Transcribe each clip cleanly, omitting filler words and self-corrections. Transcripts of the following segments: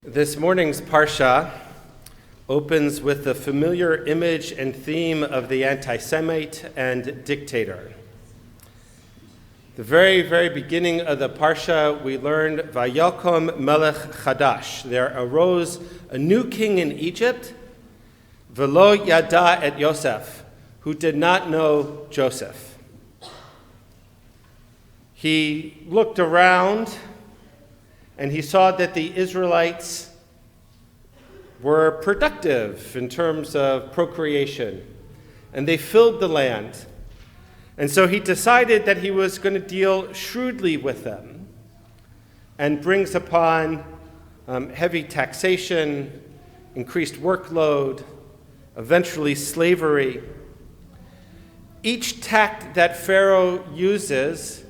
This morning's Parsha opens with the familiar image and theme of the anti-Semite and dictator. The very, very beginning of the Parsha, we learned, Vayakom Melech Chadash. There arose a new king in Egypt, Velo Yada et Yosef, who did not know Joseph. He looked around and he saw that the Israelites were productive in terms of procreation, and they filled the land. And so he decided that he was going to deal shrewdly with them and brings upon heavy taxation, increased workload, eventually slavery. Each tact that Pharaoh uses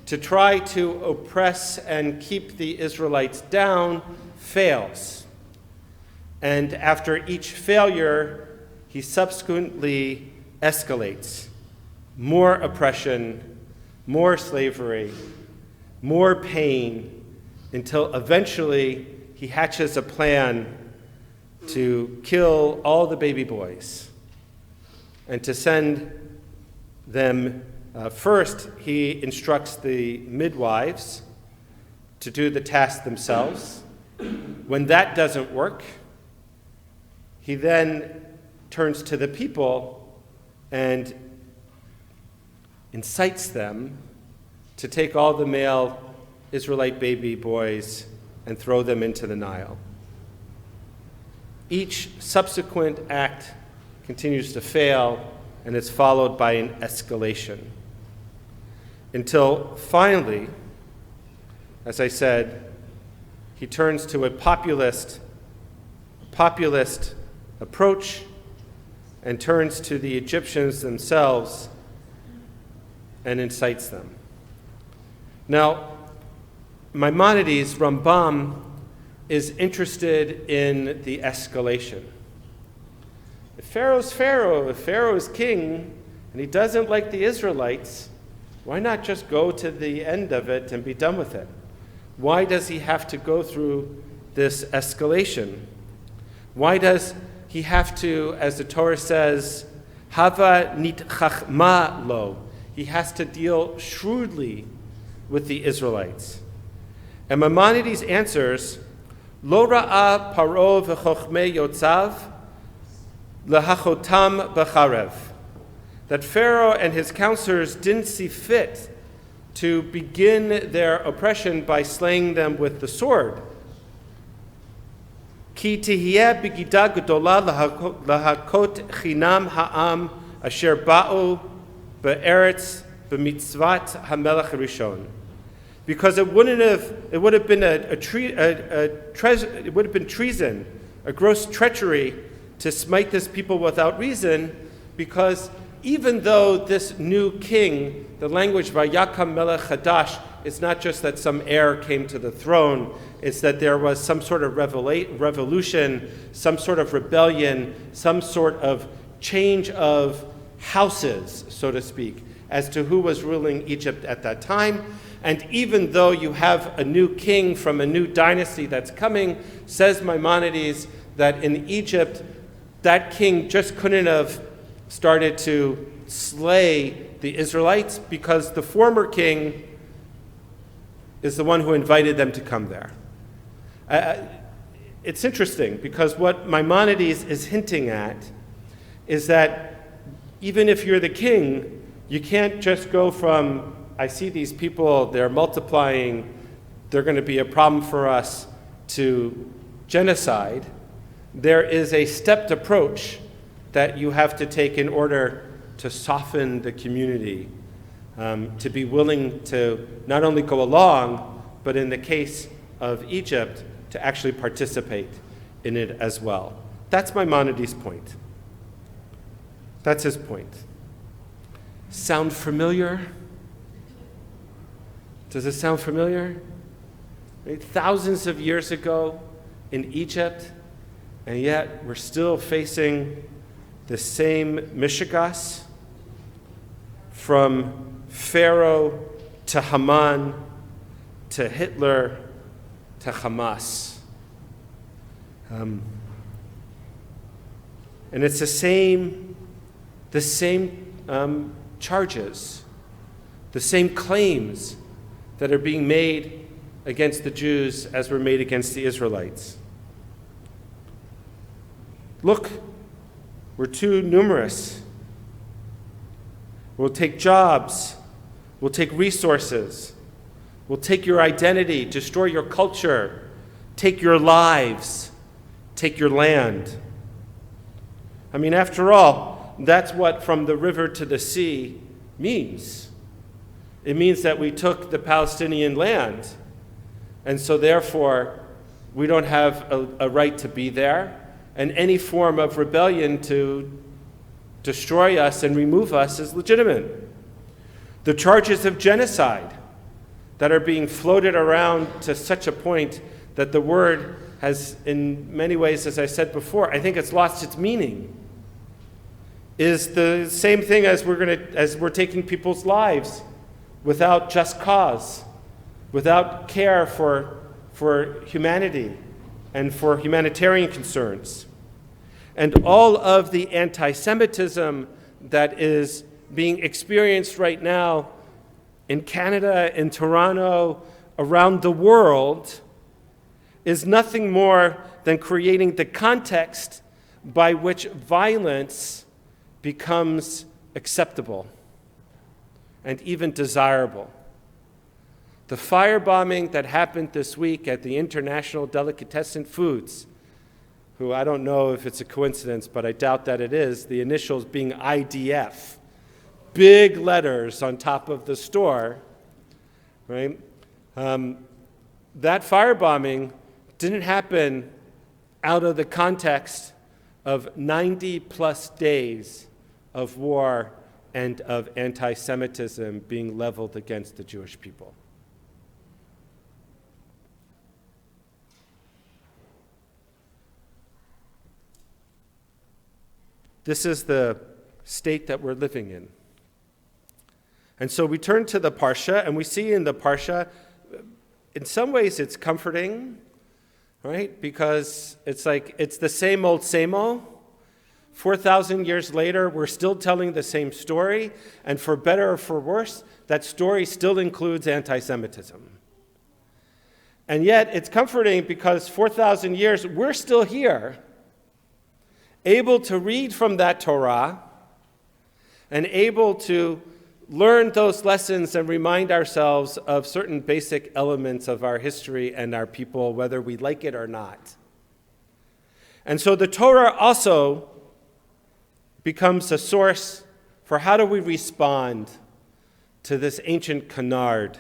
to try to oppress and keep the Israelites down fails. And after each failure, he subsequently escalates. More oppression, more slavery, more pain, until eventually he hatches a plan to kill all the baby boys and to send them. First, he instructs the midwives to do the task themselves. When that doesn't work, he then turns to the people and incites them to take all the male Israelite baby boys and throw them into the Nile. Each subsequent act continues to fail and is followed by an escalation. Until finally, as I said, he turns to a populist approach and turns to the Egyptians themselves and incites them. Now, Maimonides, Rambam, is interested in the escalation. If Pharaoh's Pharaoh, if Pharaoh's king, and he doesn't like the Israelites, why not just go to the end of it and be done with it? Why does he have to go through this escalation? Why does he have to, as the Torah says, hava nit chachma lo? He has to deal shrewdly with the Israelites. And Maimonides answers, lo ra'a paro v'chochmei yotzav lehachotam b'charev. That Pharaoh and his counselors didn't see fit to begin their oppression by slaying them with the sword. Ki tihiyeh b'gida gedola lahakot chinam ha'am asher ba'u be'eretz b'mitzvat hamelech rishon. Because it would have been treason, a gross treachery to smite this people without reason, because even though this new king, the language Vayakam Melech Chadash, is not just that some heir came to the throne, it's that there was some sort of revolution, some sort of rebellion, some sort of change of houses, so to speak, as to who was ruling Egypt at that time. And even though you have a new king from a new dynasty that's coming, says Maimonides that in Egypt, that king just couldn't have started to slay the Israelites because the former king is the one who invited them to come there. It's interesting because what Maimonides is hinting at is that even if you're the king, you can't just go from, I see these people, they're multiplying, they're going to be a problem for us, to genocide. There is a stepped approach that you have to take in order to soften the community, to be willing to not only go along, but in the case of Egypt, to actually participate in it as well. That's Maimonides' point. That's his point. Sound familiar? Does it sound familiar? Right? Thousands of years ago in Egypt, and yet we're still facing the same mishigas, from Pharaoh to Haman to Hitler to Hamas. And it's the same charges, the same claims that are being made against the Jews as were made against the Israelites. Look, we're too numerous. We'll take jobs. We'll take resources. We'll take your identity, destroy your culture, take your lives, take your land. I mean, after all, that's what from the river to the sea means. It means that we took the Palestinian land, and so therefore we don't have a right to be there, and any form of rebellion to destroy us and remove us is legitimate. The charges of genocide that are being floated around to such a point that the word has, in many ways, as I said before, I think it's lost its meaning, is the same thing as we're taking people's lives without just cause, without care for humanity and for humanitarian concerns. And all of the anti-Semitism that is being experienced right now in Canada, in Toronto, around the world, is nothing more than creating the context by which violence becomes acceptable and even desirable. The firebombing that happened this week at the International Delicatessen Foods, who I don't know if it's a coincidence, but I doubt that it is, the initials being IDF, big letters on top of the store, right? That firebombing didn't happen out of the context of 90 plus days of war and of anti-Semitism being leveled against the Jewish people. This is the state that we're living in. And so we turn to the Parsha, and we see in the Parsha, in some ways it's comforting, right? Because it's like, it's the same old. 4,000 years later, we're still telling the same story, and for better or for worse, that story still includes anti-Semitism. And yet, it's comforting because 4,000 years, we're still here, able to read from that Torah, and able to learn those lessons and remind ourselves of certain basic elements of our history and our people, whether we like it or not. And so the Torah also becomes a source for how do we respond to this ancient canard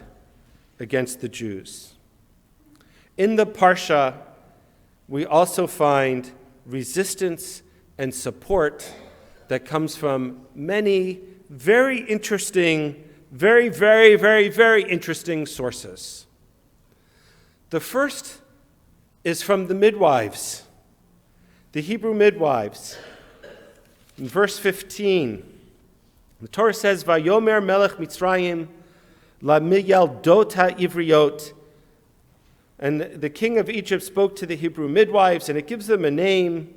against the Jews. In the Parsha, we also find resistance and support that comes from many very interesting, very interesting sources. The first is from the midwives, the Hebrew midwives. In verse 15, the Torah says, Vayomer melech Mitzrayim la miyaldot ha'ivriot. And the king of Egypt spoke to the Hebrew midwives, and it gives them a name,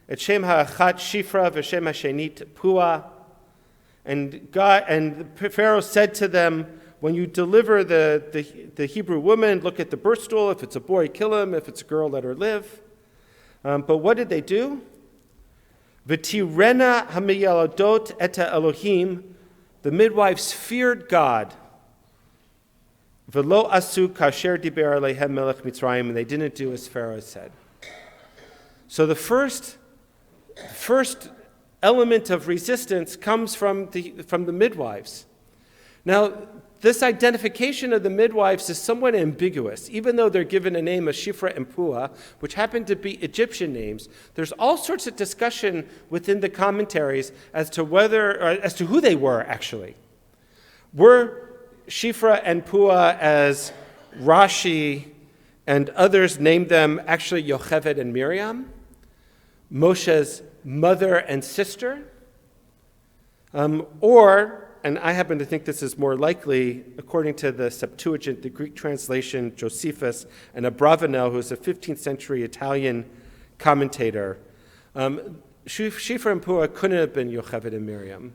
et shem ha'achat Shifra v'shem ha'shenit Pua. And Pharaoh said to them, when you deliver the Hebrew woman, look at the birth stool. If it's a boy, kill him. If it's a girl, let her live. But what did they do? V'tirena hamiyaladot eta Elohim. The midwives feared God. V'lo asu kasher diber alehem melech Mitzrayim. And they didn't do as Pharaoh said. So the first element of resistance comes from the midwives. Now, this identification of the midwives is somewhat ambiguous. Even though they're given a name of Shifra and Pua, which happen to be Egyptian names, there's all sorts of discussion within the commentaries as to who they were actually. Were Shifra and Pua, as Rashi and others named them, actually Yocheved and Miriam, Moshe's mother and sister? And I happen to think this is more likely, according to the Septuagint, the Greek translation, Josephus, and Abravanel, who's a 15th century Italian commentator, Shifra and Puah couldn't have been Yocheved and Miriam,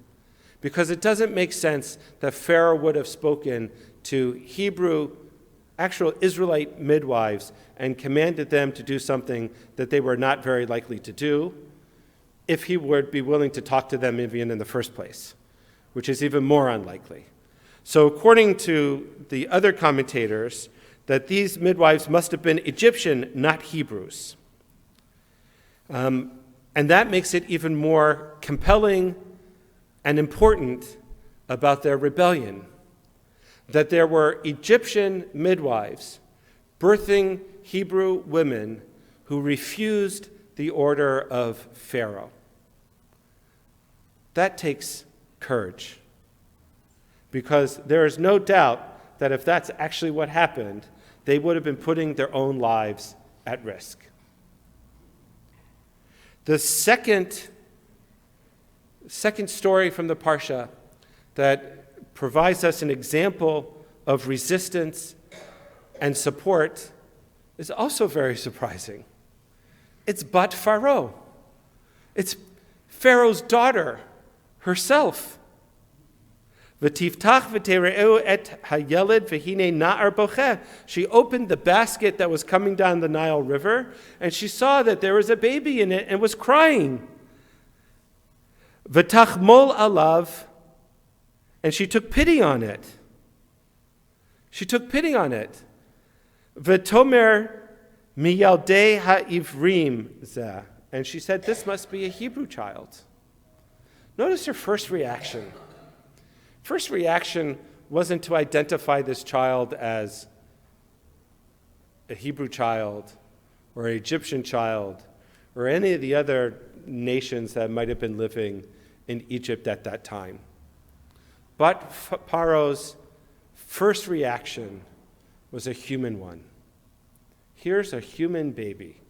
because it doesn't make sense that Pharaoh would have spoken to Hebrew, actual Israelite midwives and commanded them to do something that they were not very likely to do if he would be willing to talk to them even in the first place, which is even more unlikely. So according to the other commentators, that these midwives must have been Egyptian, not Hebrews. And that makes it even more compelling and important about their rebellion, that there were Egyptian midwives birthing Hebrew women who refused the order of Pharaoh. That takes courage, because there is no doubt that if that's actually what happened, they would have been putting their own lives at risk. The second story from the Parsha that provides us an example of resistance and support is also very surprising. It's Bat Pharaoh. It's Pharaoh's daughter herself. V'tiftach v'tereu et hayeled v'hine na'ar bocheh. She opened the basket that was coming down the Nile River, and she saw that there was a baby in it and was crying. V'tachmol alav, and she took pity on it. She took pity on it. V'tomer miyaldei ha'ivrim zeh, and she said, this must be a Hebrew child. Notice her first reaction. First reaction wasn't to identify this child as a Hebrew child or an Egyptian child or any of the other nations that might have been living in Egypt at that time. But Pharaoh's first reaction was a human one. Here's a human baby.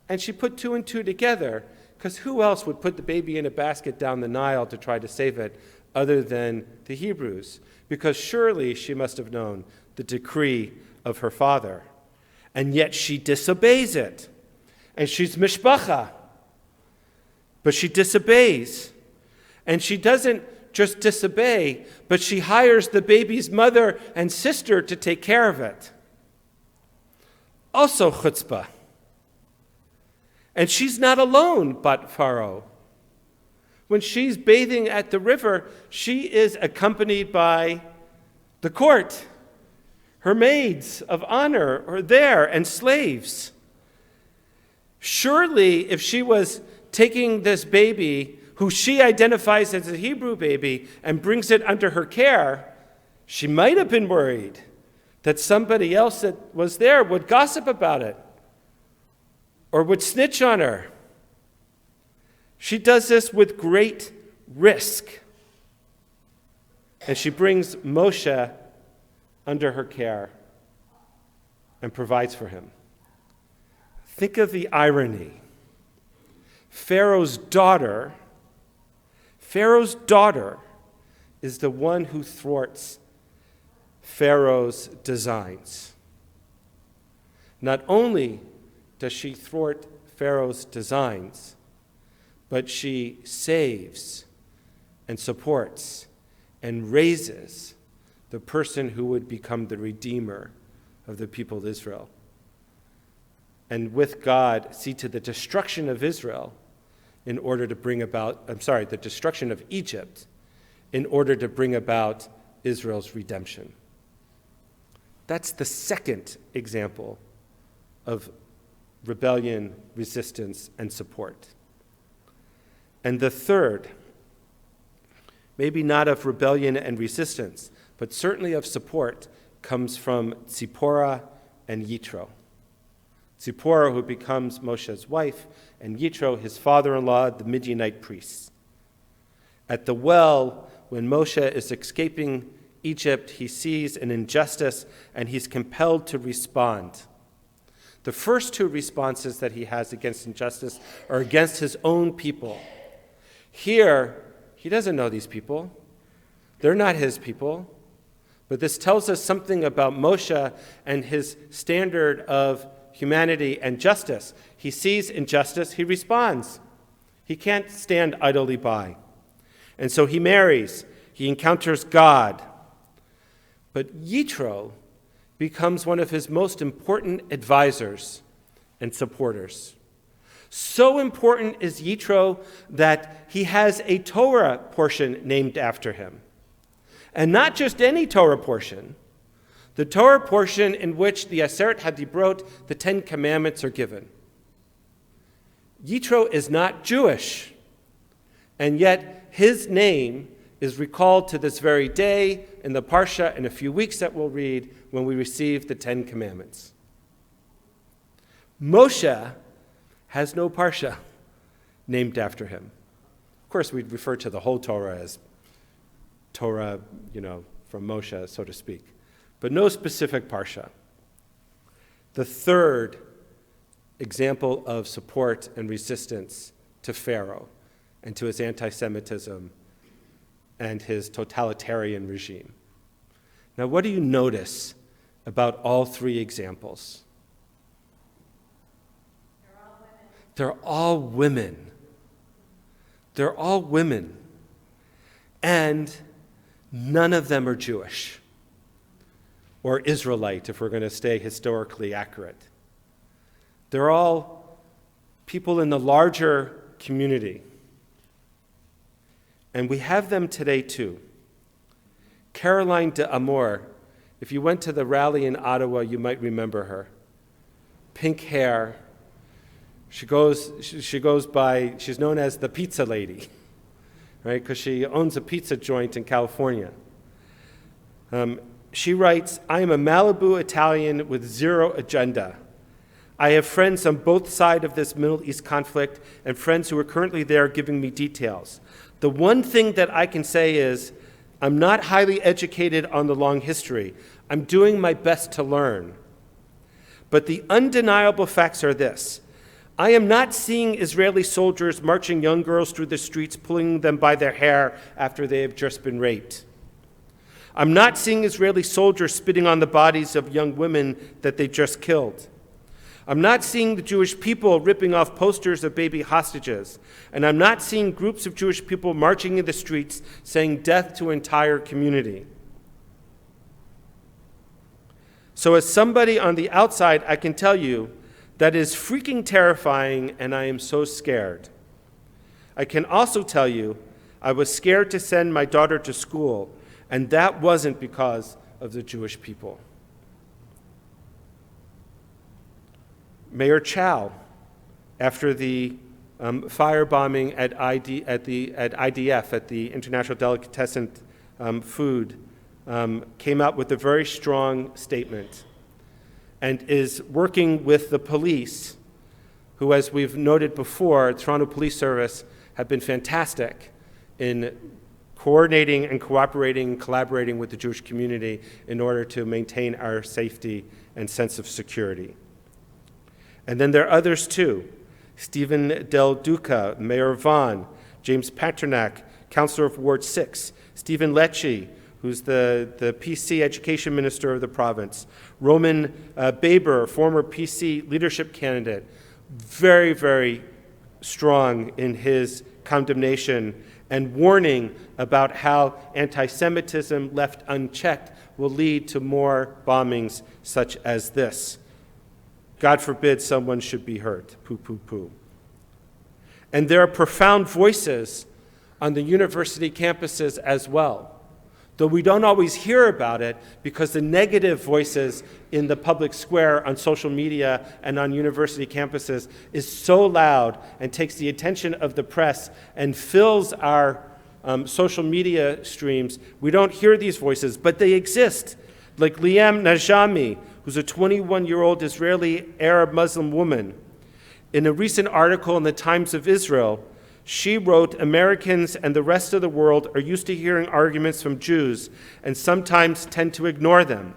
And she put two and two together, because who else would put the baby in a basket down the Nile to try to save it other than the Hebrews? Because surely she must have known the decree of her father. And yet she disobeys it. And she's mishpacha. But she disobeys. And she doesn't just disobey, but she hires the baby's mother and sister to take care of it. Also chutzpah. And she's not alone, but Pharaoh. When she's bathing at the river, she is accompanied by the court. Her maids of honor are there, and slaves. Surely, if she was taking this baby, who she identifies as a Hebrew baby, and brings it under her care, she might have been worried that somebody else that was there would gossip about it or would snitch on her. She does this with great risk. And she brings Moshe under her care and provides for him. Think of the irony. Pharaoh's daughter is the one who thwarts Pharaoh's designs. Not only does she thwart Pharaoh's designs, but she saves and supports and raises the person who would become the redeemer of the people of Israel. And with God, see to the destruction of Israel in order to bring about, the destruction of Egypt in order to bring about Israel's redemption. That's the second example of rebellion, resistance, and support. And the third, maybe not of rebellion and resistance, but certainly of support, comes from Tzipporah and Yitro. Tzipporah, who becomes Moshe's wife, and Yitro, his father-in-law, the Midianite priests. At the well, when Moshe is escaping Egypt, he sees an injustice, and he's compelled to respond. The first two responses that he has against injustice are against his own people. Here, he doesn't know these people. They're not his people. But this tells us something about Moshe and his standard of humanity and justice. He sees injustice, he responds. He can't stand idly by. And so he marries, he encounters God. But Yitro becomes one of his most important advisors and supporters. So important is Yitro that he has a Torah portion named after him. And not just any Torah portion, the Torah portion in which the Excerpt HaDibrot, the Ten Commandments, are given. Yitro is not Jewish, and yet his name is recalled to this very day in the Parsha in a few weeks that we'll read when we receive the Ten Commandments. Moshe has no Parsha named after him. Of course, we'd refer to the whole Torah as Torah, from Moshe, so to speak, but no specific Parsha. The third example of support and resistance to Pharaoh and to his anti-Semitism and his totalitarian regime. Now, what do you notice about all three examples? They're all women. They're all women. And none of them are Jewish or Israelite, if we're going to stay historically accurate. They're all people in the larger community. And we have them today too. Caroline de Amour, if you went to the rally in Ottawa, you might remember her. Pink hair. She goes by, she's known as the pizza lady, right? Because she owns a pizza joint in California. She writes, "I am a Malibu Italian with zero agenda. I have friends on both sides of this Middle East conflict and friends who are currently there giving me details. The one thing that I can say is I'm not highly educated on the long history. I'm doing my best to learn. But the undeniable facts are this. I am not seeing Israeli soldiers marching young girls through the streets, pulling them by their hair after they have just been raped. I'm not seeing Israeli soldiers spitting on the bodies of young women that they just killed. I'm not seeing the Jewish people ripping off posters of baby hostages. And I'm not seeing groups of Jewish people marching in the streets saying death to an entire community. So as somebody on the outside, I can tell you that is freaking terrifying, and I am so scared. I can also tell you I was scared to send my daughter to school, and that wasn't because of the Jewish people." Mayor Chow, after the firebombing at IDF, at the International Delicatessen Food, came out with a very strong statement and is working with the police, who, as we've noted before, Toronto Police Service have been fantastic in coordinating and cooperating and collaborating with the Jewish community in order to maintain our safety and sense of security. And then there are others too. Stephen Del Duca, Mayor Vaughan, James Paternak, Councillor of Ward 6, Stephen Lecce, who's the PC Education Minister of the province, Roman Baber, former PC leadership candidate, very, very strong in his condemnation and warning about how anti-Semitism left unchecked will lead to more bombings such as this. God forbid someone should be hurt. Poo, poo, poo. And there are profound voices on the university campuses as well, though we don't always hear about it because the negative voices in the public square on social media and on university campuses is so loud and takes the attention of the press and fills our social media streams. We don't hear these voices, but they exist, like Liam Najami, who's a 21-year-old Israeli Arab Muslim woman. In a recent article in the Times of Israel, she wrote, "Americans and the rest of the world are used to hearing arguments from Jews and sometimes tend to ignore them.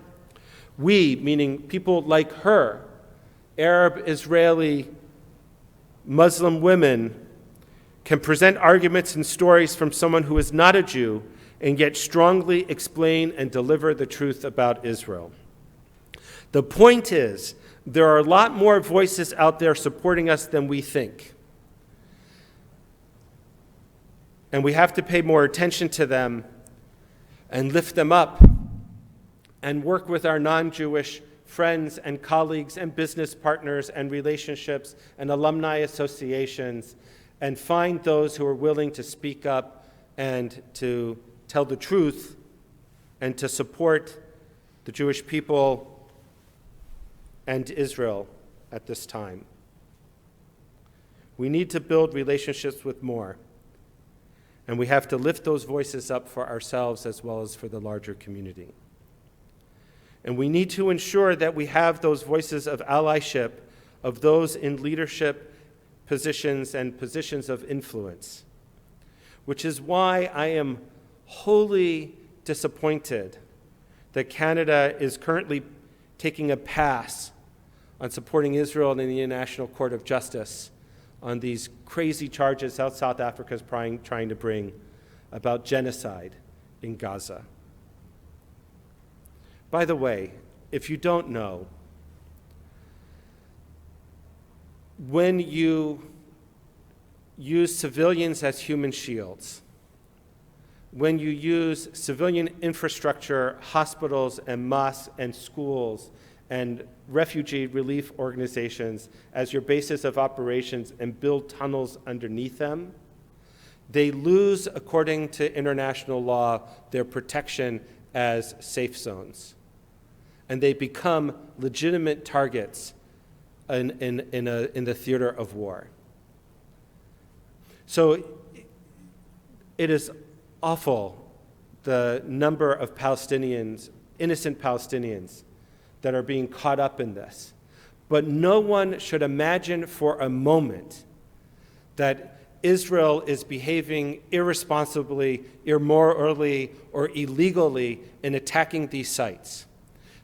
We," meaning people like her, Arab, Israeli, Muslim women, "can present arguments and stories from someone who is not a Jew and yet strongly explain and deliver the truth about Israel." The point is, there are a lot more voices out there supporting us than we think. And we have to pay more attention to them and lift them up and work with our non-Jewish friends and colleagues and business partners and relationships and alumni associations and find those who are willing to speak up and to tell the truth and to support the Jewish people and Israel at this time. We need to build relationships with more, and we have to lift those voices up for ourselves as well as for the larger community. And we need to ensure that we have those voices of allyship of those in leadership positions and positions of influence, which is why I am wholly disappointed that Canada is currently taking a pass on supporting Israel in the International Court of Justice on these crazy charges South Africa is trying to bring about genocide in Gaza. By the way, if you don't know, when you use civilians as human shields, when you use civilian infrastructure, hospitals and mosques and schools and refugee relief organizations as your basis of operations and build tunnels underneath them, they lose, according to international law, their protection as safe zones. And they become legitimate targets in the theater of war. So it is awful, the number of Palestinians, innocent Palestinians, that are being caught up in this. But no one should imagine for a moment that Israel is behaving irresponsibly, immorally, or illegally in attacking these sites.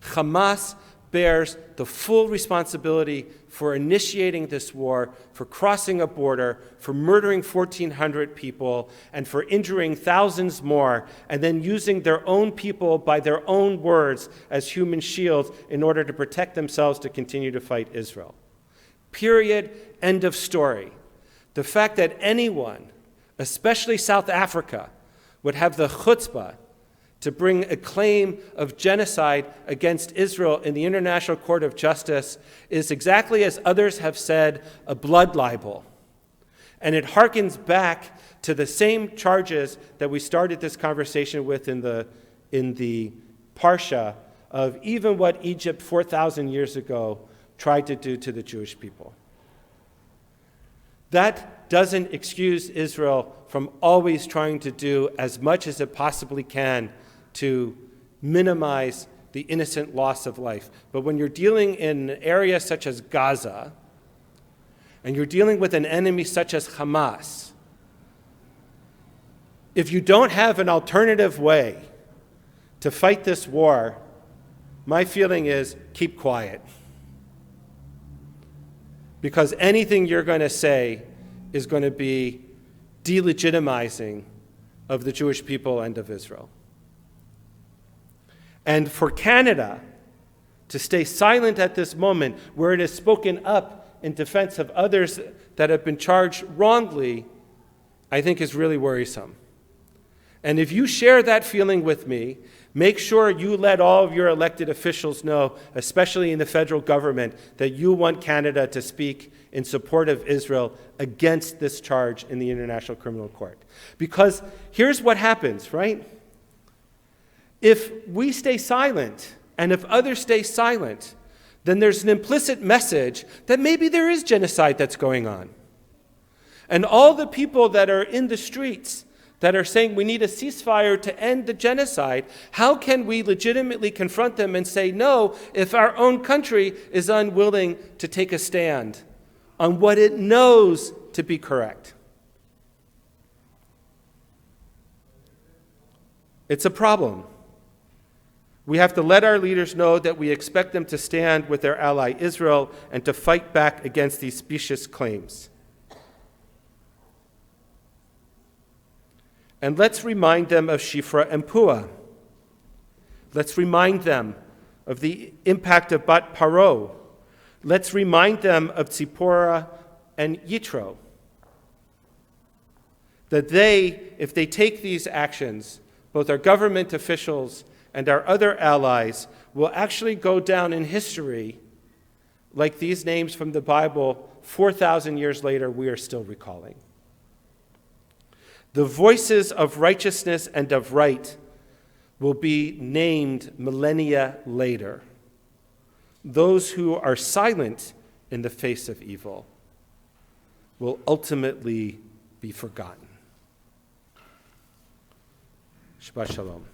Hamas bears the full responsibility for initiating this war, for crossing a border, for murdering 1,400 people, and for injuring thousands more, and then using their own people by their own words as human shields in order to protect themselves to continue to fight Israel. Period. End of story. The fact that anyone, especially South Africa, would have the chutzpah to bring a claim of genocide against Israel in the International Court of Justice is, exactly as others have said, a blood libel. And it harkens back to the same charges that we started this conversation with in the Parsha of even what Egypt 4,000 years ago tried to do to the Jewish people. That doesn't excuse Israel from always trying to do as much as it possibly can to minimize the innocent loss of life. But when you're dealing in an area such as Gaza, and you're dealing with an enemy such as Hamas, if you don't have an alternative way to fight this war, my feeling is keep quiet. Because anything you're going to say is going to be delegitimizing of the Jewish people and of Israel. And for Canada to stay silent at this moment, where it has spoken up in defense of others that have been charged wrongly, I think is really worrisome. And if you share that feeling with me, make sure you let all of your elected officials know, especially in the federal government, that you want Canada to speak in support of Israel against this charge in the International Criminal Court. Because here's what happens, right? If we stay silent, and if others stay silent, then there's an implicit message that maybe there is genocide that's going on. And all the people that are in the streets that are saying we need a ceasefire to end the genocide, how can we legitimately confront them and say no if our own country is unwilling to take a stand on what it knows to be correct? It's a problem. We have to let our leaders know that we expect them to stand with their ally Israel and to fight back against these specious claims. And let's remind them of Shifra and Puah. Let's remind them of the impact of Bat Paro, Let's remind them of Tzipporah and Yitro, that they, if they take these actions, both our government officials and our other allies, will actually go down in history like these names from the Bible 4,000 years later we are still recalling. The voices of righteousness and of right will be named millennia later. Those who are silent in the face of evil will ultimately be forgotten. Shabbat Shalom.